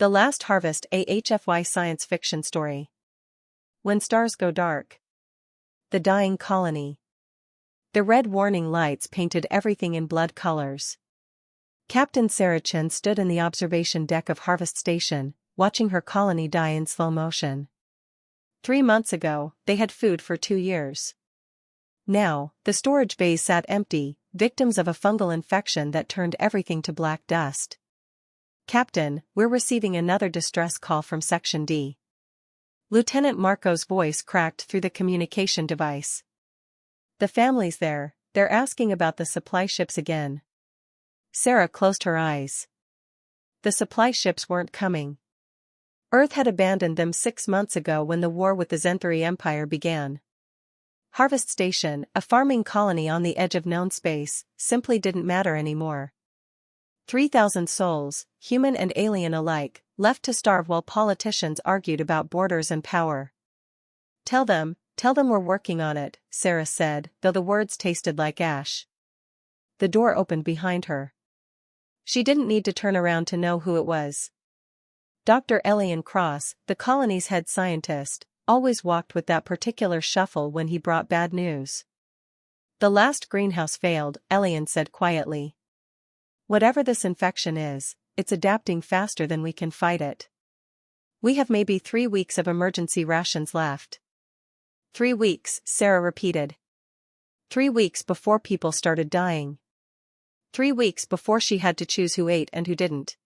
The Last Harvest, a HFY science fiction story. When stars go dark. The dying colony. The red warning lights painted everything in blood colors. Captain Sarah Chen stood in the observation deck of Harvest Station, watching her colony die in slow motion. 3 months ago, they had food for 2 years. Now, the storage bays sat empty, victims of a fungal infection that turned everything to black dust. Captain, we're receiving another distress call from Section D. Lieutenant Marco's voice cracked through the communication device. The family's there, they're asking about the supply ships again. Sarah closed her eyes. The supply ships weren't coming. Earth had abandoned them 6 months ago when the war with the Zenthari Empire began. Harvest Station, a farming colony on the edge of known space, simply didn't matter anymore. 3,000 souls, human and alien alike, left to starve while politicians argued about borders and power. Tell them we're working on it, Sarah said, though the words tasted like ash. The door opened behind her. She didn't need to turn around to know who it was. Dr. Elian Cross, the colony's head scientist, always walked with that particular shuffle when he brought bad news. The last greenhouse failed, Elian said quietly. Whatever this infection is, it's adapting faster than we can fight it. We have maybe 3 weeks of emergency rations left. 3 weeks, Sarah repeated. 3 weeks before people started dying. 3 weeks before she had to choose who ate and who didn't.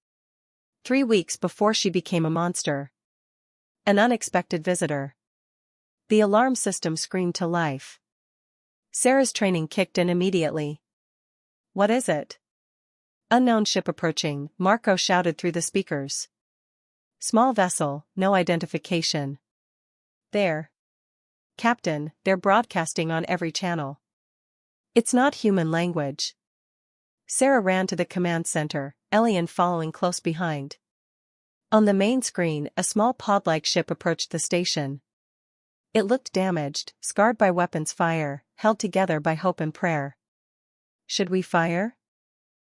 3 weeks before she became a monster. An unexpected visitor. The alarm system screamed to life. Sarah's training kicked in immediately. What is it? Unknown ship approaching, Marco shouted through the speakers. Small vessel, no identification. There. Captain, they're broadcasting on every channel. It's not human language. Sarah ran to the command center, Elian following close behind. On the main screen, a small pod-like ship approached the station. It looked damaged, scarred by weapons fire, held together by hope and prayer. Should we fire?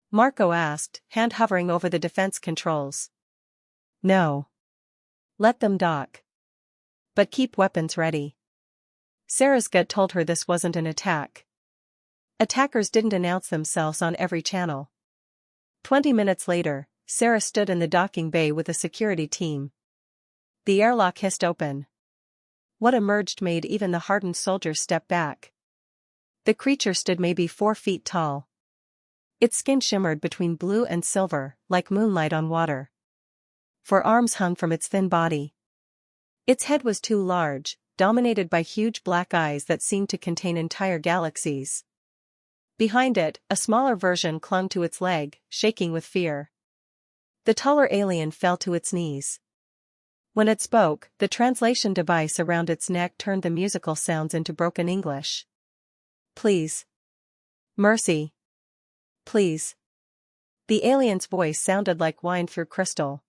Marco asked, hand hovering over the defense controls. No. Let them dock. But keep weapons ready. Sarah's gut told her this wasn't an attack. Attackers didn't announce themselves on every channel. 20 minutes later, Sarah stood in the docking bay with a security team. The airlock hissed open. What emerged made even the hardened soldiers step back. The creature stood maybe 4 feet tall. Its skin shimmered between blue and silver, like moonlight on water. 4 arms hung from its thin body. Its head was too large, dominated by huge black eyes that seemed to contain entire galaxies. Behind it, a smaller version clung to its leg, shaking with fear. The taller alien fell to its knees. When it spoke, the translation device around its neck turned the musical sounds into broken English. Please. Mercy. Please. The alien's voice sounded like wine through crystal.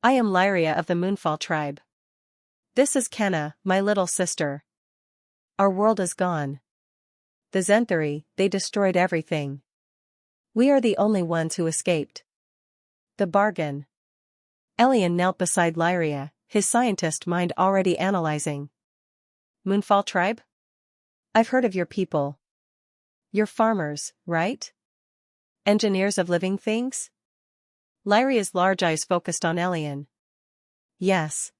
I am Lyria of the Moonfall tribe. This is Kenna, my little sister. Our world is gone. The Zenthari, they destroyed everything. We are the only ones who escaped. The bargain. Elian knelt beside Lyria, his scientist mind already analyzing. Moonfall tribe? I've heard of your people. You're farmers, right? Engineers of living things? Lyria's large eyes focused on Elian. Yes.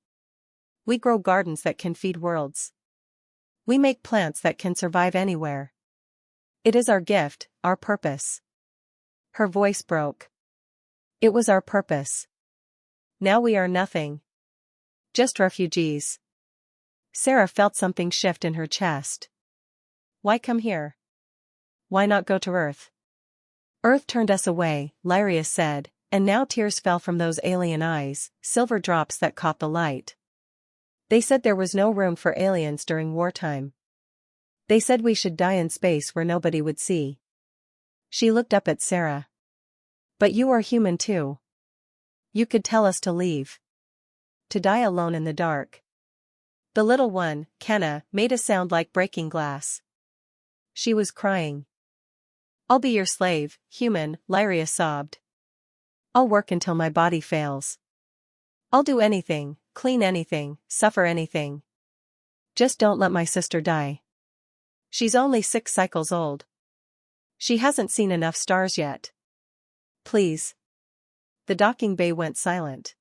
We grow gardens that can feed worlds. We make plants that can survive anywhere. It is our gift, our purpose. Her voice broke. It was our purpose. Now we are nothing. Just refugees. Sarah felt something shift in her chest. Why come here? Why not go to Earth? Earth turned us away, Lyria said, and now tears fell from those alien eyes, silver drops that caught the light. They said there was no room for aliens during wartime. They said we should die in space where nobody would see. She looked up at Sarah. But you are human too. You could tell us to leave. To die alone in the dark. The little one, Kenna, made a sound like breaking glass. She was crying. I'll be your slave, human, Lyria sobbed. I'll work until my body fails. I'll do anything, clean anything, suffer anything. Just don't let my sister die. She's only 6 cycles old. She hasn't seen enough stars yet. Please. The docking bay went silent.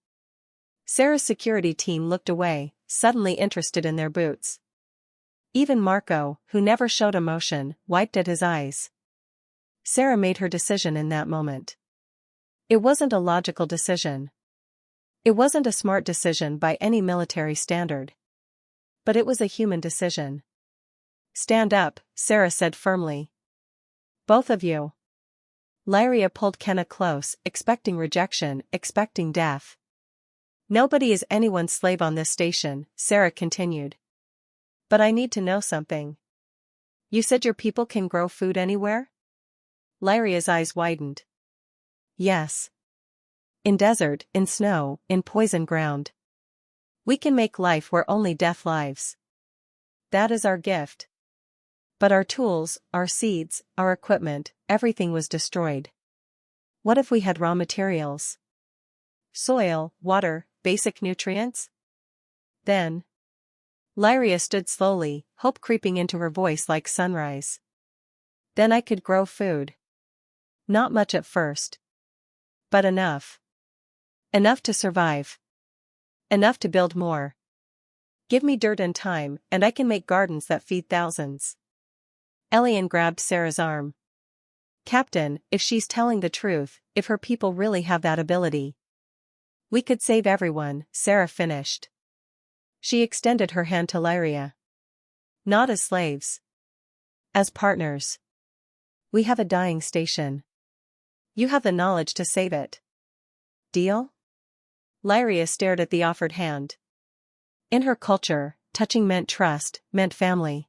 Sarah's security team looked away, suddenly interested in their boots. Even Marco, who never showed emotion, wiped at his eyes. Sarah made her decision in that moment. It wasn't a logical decision. It wasn't a smart decision by any military standard. But it was a human decision. Stand up, Sarah said firmly. Both of you. Lyria pulled Kenna close, expecting rejection, expecting death. Nobody is anyone's slave on this station, Sarah continued. But I need to know something. You said your people can grow food anywhere? Lyria's eyes widened. Yes. In desert, in snow, in poison ground. We can make life where only death lives. That is our gift. But our tools, our seeds, our equipment, everything was destroyed. What if we had raw materials? Soil, water, basic nutrients? Then. Lyria stood slowly, hope creeping into her voice like sunrise. Then I could grow food. Not much at first. But enough. Enough to survive. Enough to build more. Give me dirt and time, and I can make gardens that feed thousands. Elian grabbed Sarah's arm. Captain, if she's telling the truth, if her people really have that ability. We could save everyone, Sarah finished. She extended her hand to Lyria. Not as slaves. As partners. We have a dying station. You have the knowledge to save it. Deal? Lyria stared at the offered hand. In her culture, touching meant trust, meant family.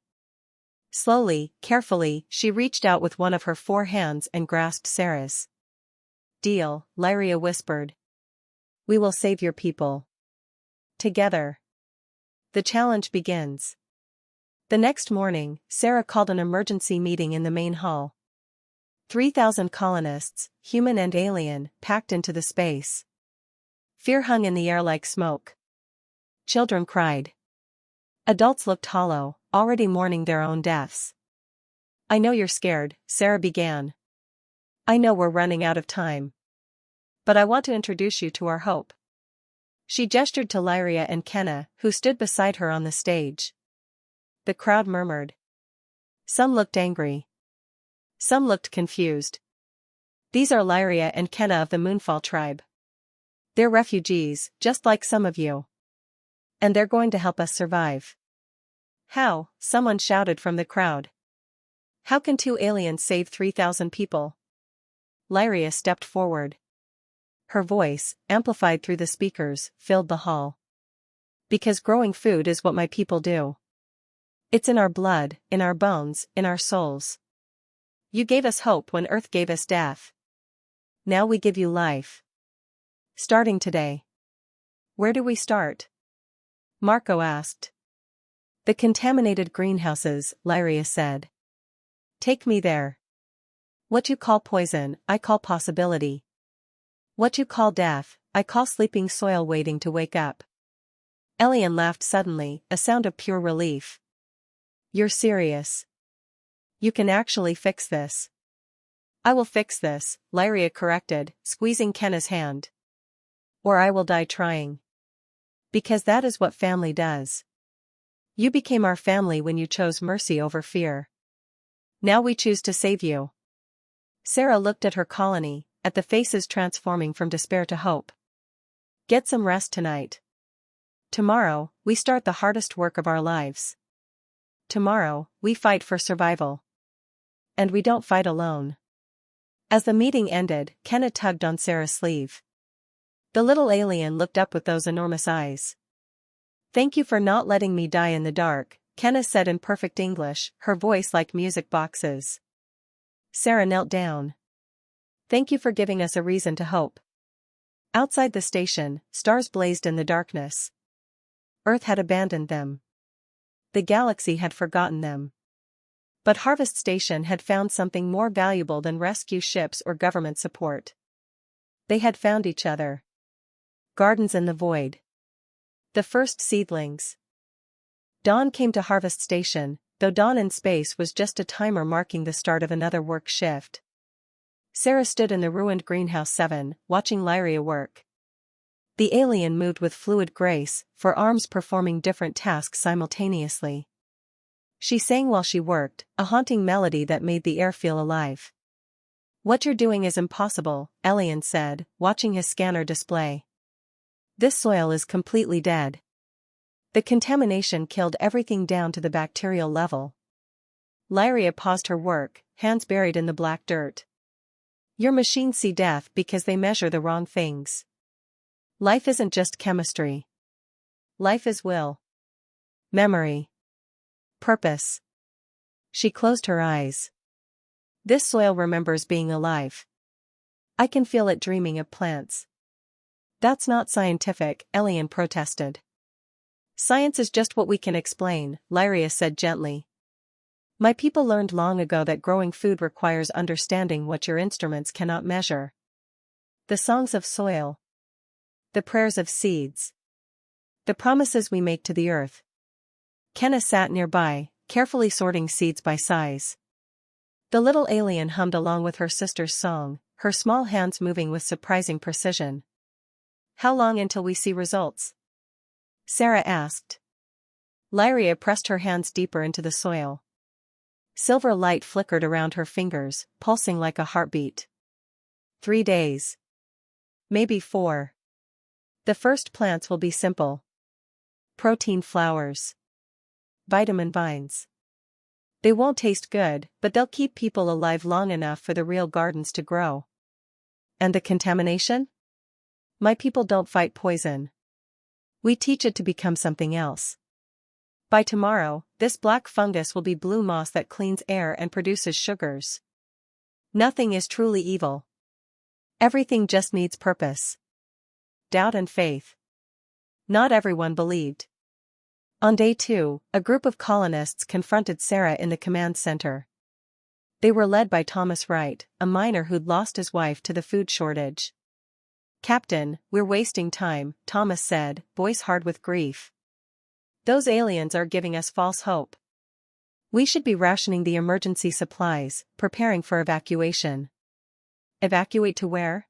Slowly, carefully, she reached out with one of her 4 hands and grasped Sarah's. Deal, Lyria whispered. We will save your people. Together. The challenge begins. The next morning, Sarah called an emergency meeting in the main hall. 3,000 colonists, human and alien, packed into the space. Fear hung in the air like smoke. Children cried. Adults looked hollow, already mourning their own deaths. I know you're scared, Sarah began. I know we're running out of time. But I want to introduce you to our hope. She gestured to Lyria and Kenna, who stood beside her on the stage. The crowd murmured. Some looked angry. Some looked confused. These are Lyria and Kenna of the Moonfall tribe. They're refugees, just like some of you. And they're going to help us survive. How? Someone shouted from the crowd. How can 2 aliens save 3,000 people? Lyria stepped forward. Her voice, amplified through the speakers, filled the hall. Because growing food is what my people do. It's in our blood, in our bones, in our souls. You gave us hope when Earth gave us death. Now we give you life. Starting today. Where do we start? Marco asked. The contaminated greenhouses, Lyria said. Take me there. What you call poison, I call possibility. What you call death, I call sleeping soil waiting to wake up. Elian laughed suddenly, a sound of pure relief. You're serious. You can actually fix this. I will fix this, Lyria corrected, squeezing Kenna's hand. Or I will die trying. Because that is what family does. You became our family when you chose mercy over fear. Now we choose to save you. Sarah looked at her colony, at the faces transforming from despair to hope. Get some rest tonight. Tomorrow, we start the hardest work of our lives. Tomorrow, we fight for survival. And we don't fight alone. As the meeting ended, Kenna tugged on Sarah's sleeve. The little alien looked up with those enormous eyes. Thank you for not letting me die in the dark, Kenna said in perfect English, her voice like music boxes. Sarah knelt down. Thank you for giving us a reason to hope. Outside the station, stars blazed in the darkness. Earth had abandoned them. The galaxy had forgotten them. But Harvest Station had found something more valuable than rescue ships or government support. They had found each other. Gardens in the void. The first seedlings. Dawn came to harvest station, though dawn in space was just a timer marking the start of another work shift. Sarah stood in the ruined greenhouse 7, watching Lyria work. The alien moved with fluid grace, four arms performing different tasks simultaneously. She sang while she worked, a haunting melody that made the air feel alive. "What you're doing is impossible," Elian said, watching his scanner display. "This soil is completely dead. The contamination killed everything down to the bacterial level." Lyria paused her work, hands buried in the black dirt. "Your machines see death because they measure the wrong things. Life isn't just chemistry. Life is will. Memory. Purpose." She closed her eyes. "This soil remembers being alive. I can feel it dreaming of plants." "That's not scientific," Elian protested. "Science is just what we can explain," Lyria said gently. "My people learned long ago that growing food requires understanding what your instruments cannot measure. The songs of soil. The prayers of seeds. The promises we make to the earth." Kenna sat nearby, carefully sorting seeds by size. The little alien hummed along with her sister's song, her small hands moving with surprising precision. "How long until we see results?" Sarah asked. Lyria pressed her hands deeper into the soil. Silver light flickered around her fingers, pulsing like a heartbeat. 3 days. Maybe 4. The first plants will be simple. Protein flowers. Vitamin vines. They won't taste good, but they'll keep people alive long enough for the real gardens to grow. And the contamination? My people don't fight poison. We teach it to become something else. By tomorrow, this black fungus will be blue moss that cleans air and produces sugars. Nothing is truly evil. Everything just needs purpose. Doubt and faith. Not everyone believed. On day 2, a group of colonists confronted Sarah in the command center. They were led by Thomas Wright, a miner who'd lost his wife to the food shortage. "Captain, we're wasting time," Thomas said, voice hard with grief. "Those aliens are giving us false hope. We should be rationing the emergency supplies, preparing for evacuation." "Evacuate to where?"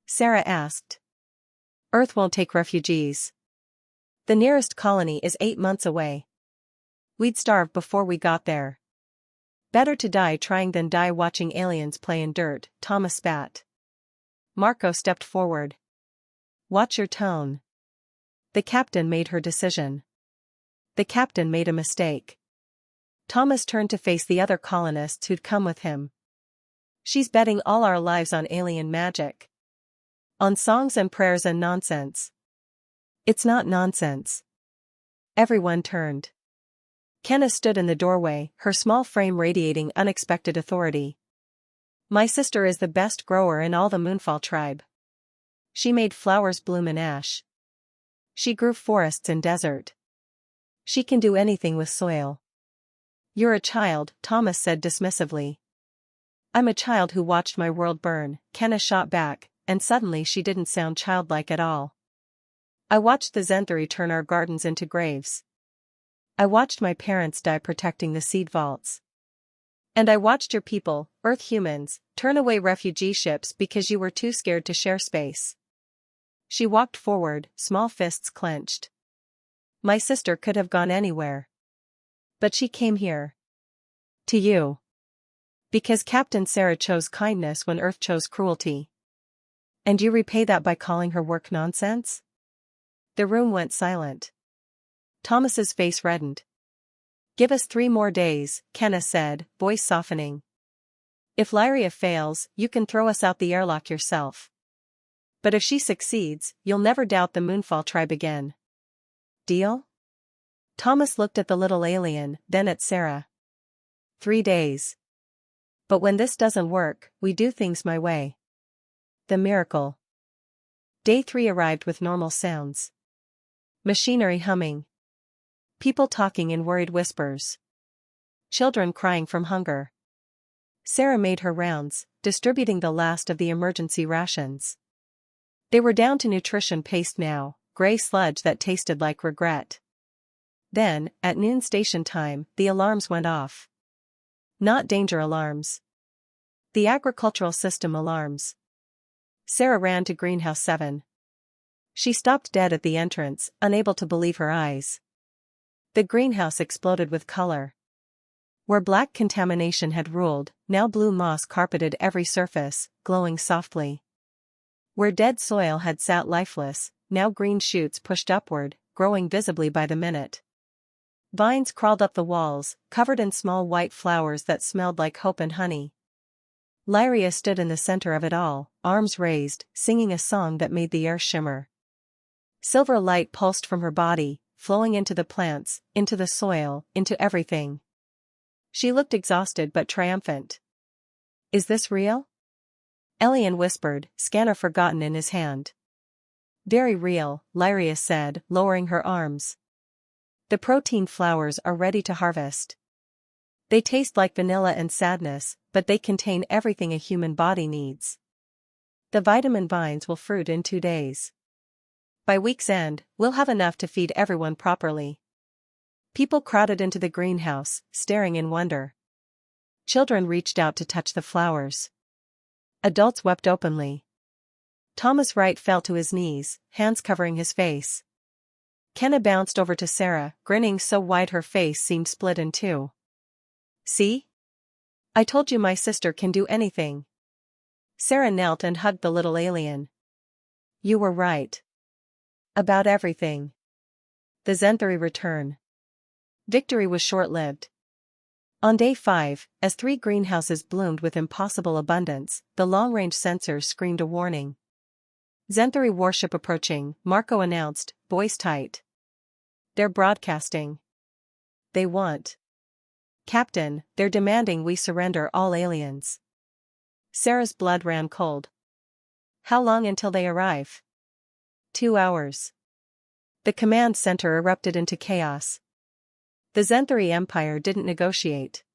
Sarah asked. "Earth won't take refugees. The nearest colony is 8 months away. We'd starve before we got there. Better to die trying than die watching aliens play in dirt," Thomas spat. Marco stepped forward. "Watch your tone." The captain made her decision. The captain made a mistake. Thomas turned to face the other colonists who'd come with him. "She's betting all our lives on alien magic. On songs and prayers and nonsense." "It's not nonsense." Everyone turned. Kenna stood in the doorway, her small frame radiating unexpected authority. "My sister is the best grower in all the Moonfall tribe. She made flowers bloom in ash. She grew forests in desert. She can do anything with soil." "You're a child," Thomas said dismissively. "I'm a child who watched my world burn," Kenna shot back, and suddenly she didn't sound childlike at all. "I watched the Zenthari turn our gardens into graves. I watched my parents die protecting the seed vaults. And I watched your people, Earth humans, turn away refugee ships because you were too scared to share space." She walked forward, small fists clenched. "My sister could have gone anywhere. But she came here. To you. Because Captain Sarah chose kindness when Earth chose cruelty. And you repay that by calling her work nonsense?" The room went silent. Thomas's face reddened. "Give us 3 more days," Kenna said, voice softening. "If Lyria fails, you can throw us out the airlock yourself. But if she succeeds, you'll never doubt the Moonfall tribe again. Deal?" Thomas looked at the little alien, then at Sarah. 3 days. But when this doesn't work, we do things my way. The miracle. Day 3 arrived with normal sounds. Machinery humming. People talking in worried whispers. Children crying from hunger. Sarah made her rounds, distributing the last of the emergency rations. They were down to nutrition paste now, gray sludge that tasted like regret. Then, at noon station time, the alarms went off. Not danger alarms. The agricultural system alarms. Sarah ran to greenhouse 7. She stopped dead at the entrance, unable to believe her eyes. The greenhouse exploded with color. Where black contamination had ruled, now blue moss carpeted every surface, glowing softly. Where dead soil had sat lifeless, now green shoots pushed upward, growing visibly by the minute. Vines crawled up the walls, covered in small white flowers that smelled like hope and honey. Lyria stood in the center of it all, arms raised, singing a song that made the air shimmer. Silver light pulsed from her body, flowing into the plants, into the soil, into everything. She looked exhausted but triumphant. "Is this real?" Elian whispered, scanner forgotten in his hand. "Very real," Lyria said, lowering her arms. "The protein flowers are ready to harvest. They taste like vanilla and sadness, but they contain everything a human body needs. The vitamin vines will fruit in 2 days. By week's end, we'll have enough to feed everyone properly." People crowded into the greenhouse, staring in wonder. Children reached out to touch the flowers. Adults wept openly. Thomas Wright fell to his knees, hands covering his face. Kenna bounced over to Sarah, grinning so wide her face seemed split in two. "See? I told you my sister can do anything." Sarah knelt and hugged the little alien. "You were right. About everything." The Zenthari return. Victory was short-lived. On day 5, as 3 greenhouses bloomed with impossible abundance, the long-range sensors screamed a warning. "Zenthari warship approaching," Marco announced, voice tight. "They're broadcasting. They want. Captain, they're demanding we surrender all aliens." Sarah's blood ran cold. "How long until they arrive?" 2 hours. The command center erupted into chaos. The Zenthari Empire didn't negotiate.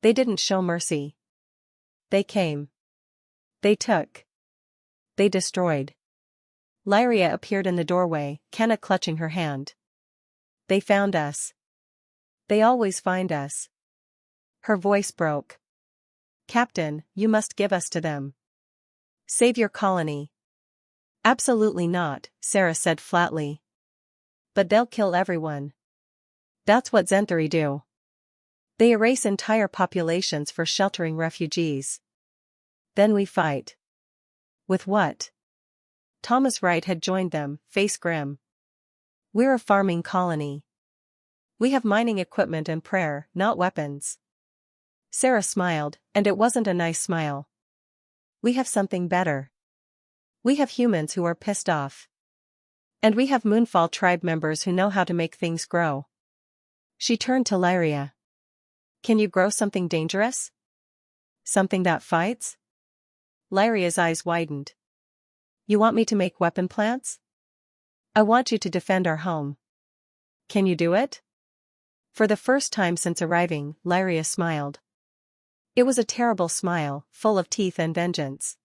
They didn't show mercy. They came. They took. They destroyed. Lyria appeared in the doorway, Kenna clutching her hand. "They found us. They always find us." Her voice broke. "Captain, you must give us to them. Save your colony." "Absolutely not," Sarah said flatly. "But they'll kill everyone. That's what Zenthari do. They erase entire populations for sheltering refugees. Then we fight." "With what?" Thomas Wright had joined them, face grim. "We're a farming colony. We have mining equipment and prayer, not weapons." Sarah smiled, and it wasn't a nice smile. "We have something better. We have humans who are pissed off. And we have Moonfall tribe members who know how to make things grow." She turned to Lyria. "Can you grow something dangerous? Something that fights?" Lyria's eyes widened. "You want me to make weapon plants?" "I want you to defend our home." "Can you do it?" For the first time since arriving, Lyria smiled. It was a terrible smile, full of teeth and vengeance.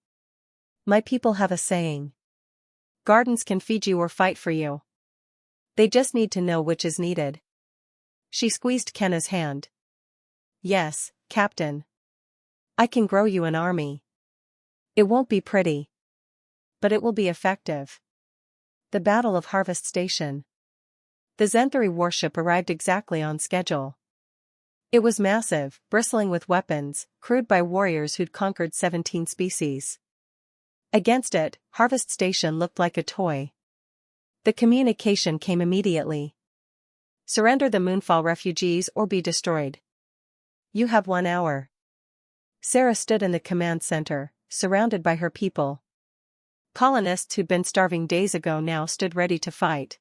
"My people have a saying. Gardens can feed you or fight for you. They just need to know which is needed." She squeezed Kenna's hand. "Yes, Captain. I can grow you an army. It won't be pretty. But it will be effective." The Battle of Harvest Station. The Zenthari warship arrived exactly on schedule. It was massive, bristling with weapons, crewed by warriors who'd conquered 17 species. Against it, Harvest Station looked like a toy. The communication came immediately. "Surrender the Moonfall refugees or be destroyed. You have 1 hour." Sarah stood in the command center, surrounded by her people. Colonists who'd been starving days ago now stood ready to fight.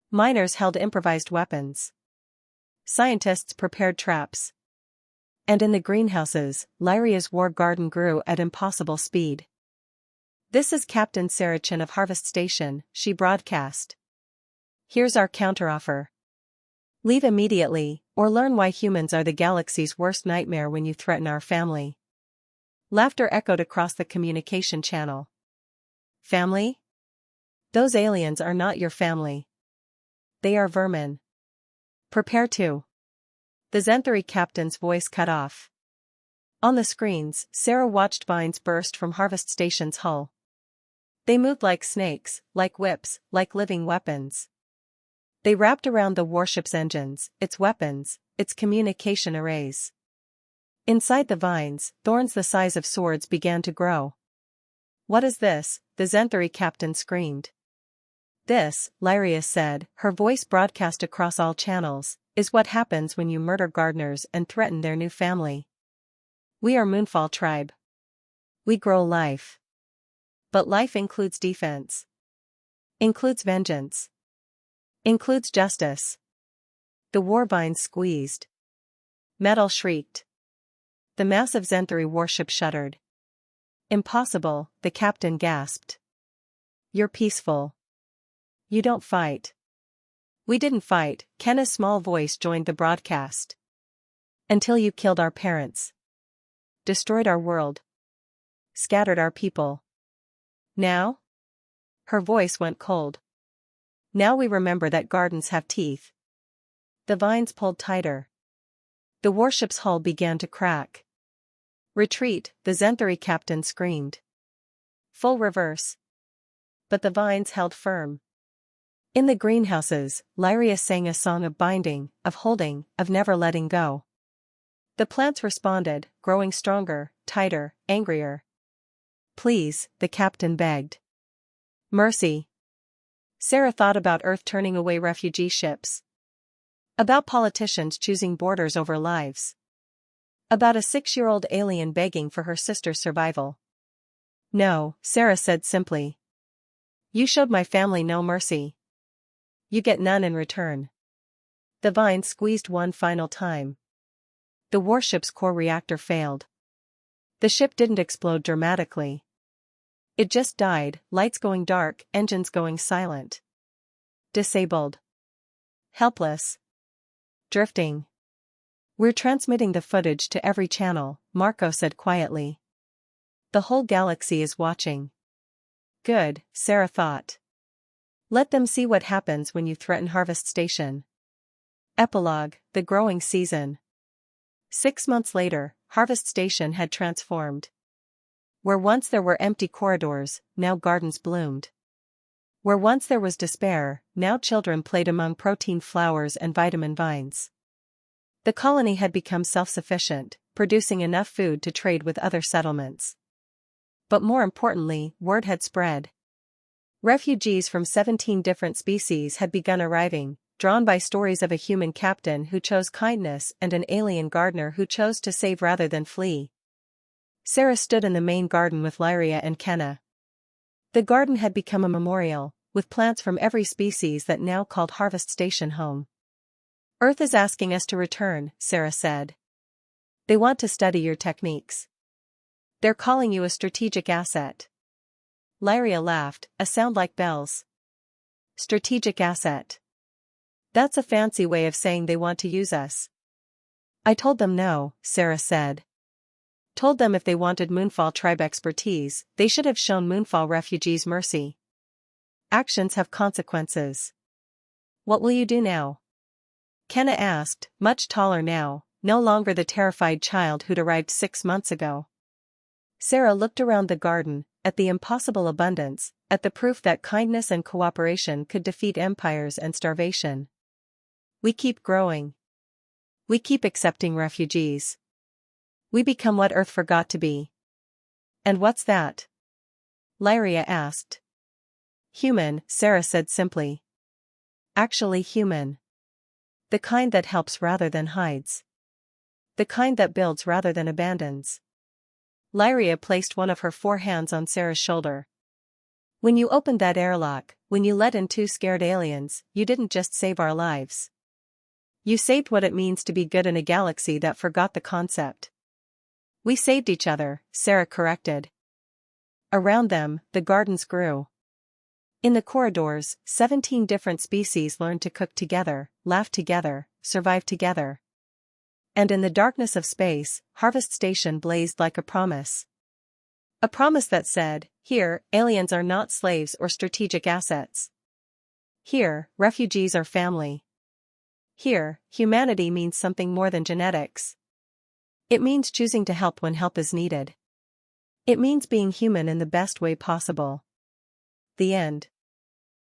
Miners held improvised weapons. Scientists prepared traps. And in the greenhouses, Lyria's war garden grew at impossible speed. "This is Captain Sarachin of Harvest Station," she broadcast. "Here's our counteroffer. Leave immediately, or learn why humans are the galaxy's worst nightmare when you threaten our family." Laughter echoed across the communication channel. Family? Those aliens are not your family. They are vermin. Prepare to. The Zenthari captain's voice cut off. On the screens, Sarah watched vines burst from Harvest Station's hull. They moved like snakes, like whips, like living weapons. They wrapped around the warship's engines, its weapons, its communication arrays. Inside the vines, thorns the size of swords began to grow. "What is this?" the Zenthari captain screamed. "This," Lyria said, her voice broadcast across all channels, "is what happens when you murder gardeners and threaten their new family. We are Moonfall tribe. We grow life. But life includes defense. Includes vengeance. Includes justice." The war vines squeezed. Metal shrieked. The massive Zenthari warship shuddered. "Impossible," the captain gasped. "You're peaceful. You don't fight." "We didn't fight," Kenna's small voice joined the broadcast. "Until you killed our parents. Destroyed our world. Scattered our people. Now?" Her voice went cold. "Now we remember that gardens have teeth." The vines pulled tighter. The warship's hull began to crack. "Retreat," the Zenthari captain screamed. "Full reverse." But the vines held firm. In the greenhouses, Lyria sang a song of binding, of holding, of never letting go. The plants responded, growing stronger, tighter, angrier. "Please," the captain begged. "Mercy." Sarah thought about Earth turning away refugee ships. About politicians choosing borders over lives. About a 6-year-old alien begging for her sister's survival. "No," Sarah said simply. "You showed my family no mercy. You get none in return." The vines squeezed one final time. The warship's core reactor failed. The ship didn't explode dramatically. It just died, lights going dark, engines going silent. Disabled. Helpless. Drifting. "We're transmitting the footage to every channel," Marco said quietly. "The whole galaxy is watching." Good, Sarah thought. Let them see what happens when you threaten Harvest Station. Epilogue, the growing season. 6 months later, Harvest Station had transformed. Where once there were empty corridors, now gardens bloomed. Where once there was despair, now children played among protein flowers and vitamin vines. The colony had become self-sufficient, producing enough food to trade with other settlements. But more importantly, word had spread. Refugees from 17 different species had begun arriving, drawn by stories of a human captain who chose kindness and an alien gardener who chose to save rather than flee. Sarah stood in the main garden with Lyria and Kenna. The garden had become a memorial, with plants from every species that now called Harvest Station home. "Earth is asking us to return," Sarah said. "They want to study your techniques. They're calling you a strategic asset." Lyria laughed, a sound like bells. "Strategic asset. That's a fancy way of saying they want to use us." "I told them no," Sarah said. "Told them if they wanted Moonfall tribe expertise, they should have shown Moonfall refugees mercy. Actions have consequences." "What will you do now?" Kenna asked, much taller now, no longer the terrified child who'd arrived 6 months ago. Sarah looked around the garden, at the impossible abundance, at the proof that kindness and cooperation could defeat empires and starvation. "We keep growing. We keep accepting refugees. We become what Earth forgot to be." "And what's that?" Lyria asked. "Human," Sarah said simply. "Actually human. The kind that helps rather than hides. The kind that builds rather than abandons." Lyria placed one of her 4 hands on Sarah's shoulder. "When you opened that airlock, when you let in 2 scared aliens, you didn't just save our lives. You saved what it means to be good in a galaxy that forgot the concept." "We saved each other," Sarah corrected. Around them, the gardens grew. In the corridors, 17 different species learned to cook together, laugh together, survive together. And in the darkness of space, Harvest Station blazed like a promise. A promise that said, here, aliens are not slaves or strategic assets. Here, refugees are family. Here, humanity means something more than genetics. It means choosing to help when help is needed. It means being human in the best way possible. The end.